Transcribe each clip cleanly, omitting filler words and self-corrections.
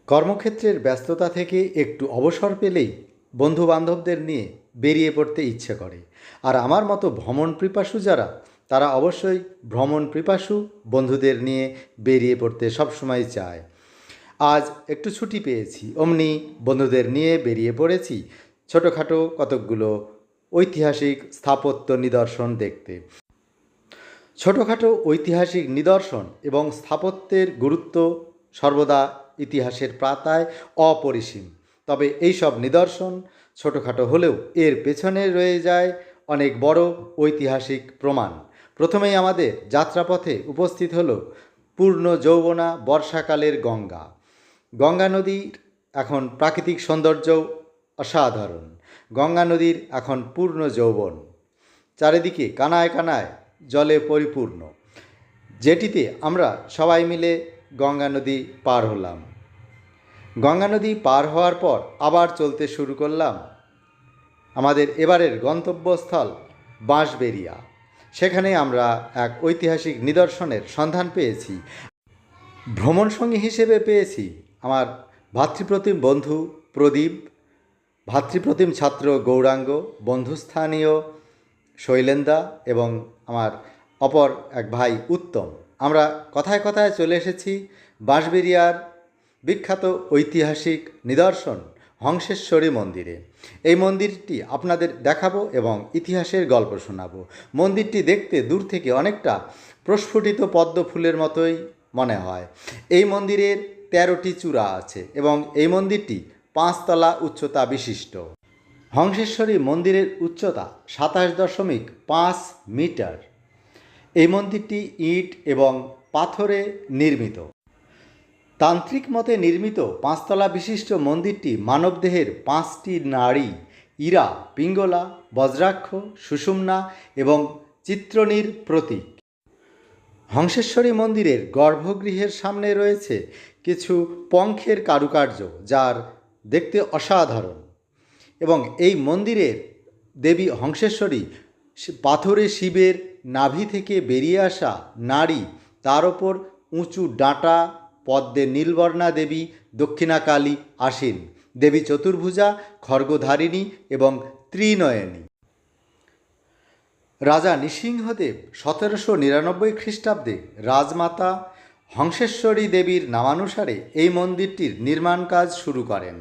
কর্মক্ষেত্রের ব্যস্ততা থেকে একটু অবসর পেলেই বন্ধুবান্ধবদের নিয়ে বেরিয়ে পড়তে ইচ্ছে করে। আর আমার মতো ভ্রমণ পিপাসু যারা, তারা অবশ্যই ভ্রমণ পিপাসু বন্ধুদের নিয়ে বেরিয়ে পড়তে সবসময় চায়। আজ একটু ছুটি পেয়েছি, অমনি বন্ধুদের নিয়ে বেরিয়ে পড়েছি ছোটোখাটো কতকগুলো ঐতিহাসিক স্থাপত্য নিদর্শন দেখতে। ছোটোখাটো ঐতিহাসিক নিদর্শন এবং স্থাপত্যের গুরুত্ব সর্বদা ইতিহাসের পাতায় অপরিসীম। তবে এই সব নিদর্শন ছোটোখাটো হলেও এর পেছনে রয়ে যায় অনেক বড় ঐতিহাসিক প্রমাণ। প্রথমেই আমাদের যাত্রাপথে উপস্থিত হলো পূর্ণ যৌবনা বর্ষাকালের গঙ্গা। গঙ্গা নদীর এখন প্রাকৃতিক সৌন্দর্য অসাধারণ। গঙ্গা নদীর এখন পূর্ণ যৌবন, চারিদিকে কানায় কানায় জলে পরিপূর্ণ, যেটিতে আমরা সবাই মিলে গঙ্গা নদী পার হলাম। গঙ্গা নদী পার হওয়ার পর আবার চলতে শুরু করলাম আমাদের এবারের গন্তব্যস্থল বাঁশবেড়িয়া। সেখানে আমরা এক ঐতিহাসিক নিদর্শনের সন্ধান পেয়েছি। ভ্রমণ সঙ্গী হিসেবে পেয়েছি আমার ভাতৃপ্রতিম বন্ধু প্রদীপ, ভাতৃপ্রতিম ছাত্র গৌরাঙ্গ, বন্ধুস্থানীয় শৈলেন্দা এবং আমার অপর এক ভাই উত্তম। আমরা কথায় কথায় চলে এসেছি বাঁশবেড়িয়ার বিখ্যাত ঐতিহাসিক নিদর্শন হংসেশ্বরী মন্দিরে। এই মন্দিরটি আপনাদের দেখাবো এবং ইতিহাসের গল্প শোনাবো। মন্দিরটি দেখতে দূর থেকে অনেকটা প্রস্ফুটিত পদ্ম ফুলের মতোই মনে হয়। এই মন্দিরের 13টি চূড়া আছে এবং এই মন্দিরটি 5 তলা উচ্চতা বিশিষ্ট। হংসেশ্বরী মন্দিরের উচ্চতা 27.5 মিটার। এই মন্দিরটি ইট এবং পাথরে নির্মিত। তান্ত্রিক মতে নির্মিত 5 তলা বিশিষ্ট মন্দিরটি মানবদেহের 5টি নাড়ি ইরা, পিঙ্গলা, বজ্রাক্ষ, সুষুম্না এবং চিত্রণীর প্রতীক। হংসেশ্বরী মন্দিরের গর্ভগৃহের সামনে রয়েছে কিছু পঙ্খের কারুকার্য, যার দেখতে অসাধারণ। এবং এই মন্দিরের দেবী হংসেশ্বরী পাথরে শিবের নাভি থেকে বেরিয়ে আসা নারী, তার ওপর উঁচু ডাঁটা পদ্মে নীলবর্ণা দেবী দক্ষিণাকালী আসীন, দেবী চতুর্ভুজা, খড়গধারিণী এবং ত্রিনয়নী। রাজা নৃসিংহদেব 1799 খ্রিস্টাব্দে রাজমাতা হংসেশ্বরী দেবীর নামানুসারে এই মন্দিরটির নির্মাণ কাজ শুরু করেন।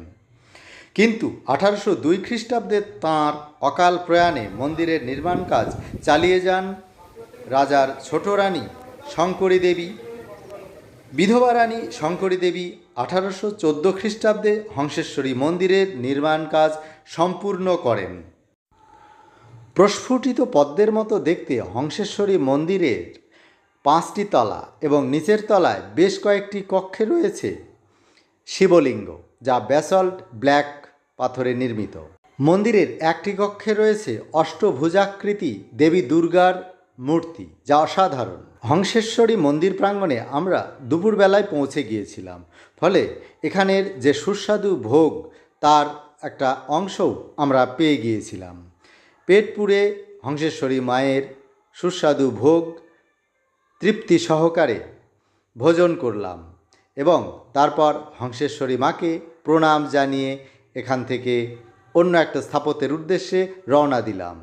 কিন্তু 1802 খ্রিস্টাব্দে তাঁর অকাল প্রয়াণে মন্দিরের নির্মাণ কাজ চালিয়ে যান রাজার ছোট রানী শঙ্করী দেবী। বিধবা রানী শঙ্করী দেবী 1814 খ্রিস্টাব্দে হংসেশ্বরী মন্দিরের নির্মাণ কাজ সম্পূর্ণ করেন। প্রস্ফুটিত পদ্মের মতো দেখতে হংসেশ্বরী মন্দিরের 5টি তলা এবং নিচের তলায় বেশ কয়েকটি কক্ষে রয়েছে শিবলিঙ্গ, যা ব্যাসল্ট ব্ল্যাক পাথরে নির্মিত। মন্দিরের একটি কক্ষে রয়েছে অষ্টভুজাকৃতি দেবী দুর্গার মূর্তি, যা অসাধারণ। হংসেশ্বরী মন্দির প্রাঙ্গণে আমরা দুপুরবেলায় পৌঁছে গিয়েছিলাম, ফলে এখানের যে সুস্বাদু ভোগ তার একটা অংশও আমরা পেয়ে গিয়েছিলাম। পেট পুড়ে হংসেশ্বরী মায়ের সুস্বাদু ভোগ তৃপ্তি সহকারে ভোজন করলাম এবং তারপর হংসেশ্বরী মাকে প্রণাম জানিয়ে এখান থেকে অন্য একটা স্থাপত্যের উদ্দেশ্যে রওনা দিলাম।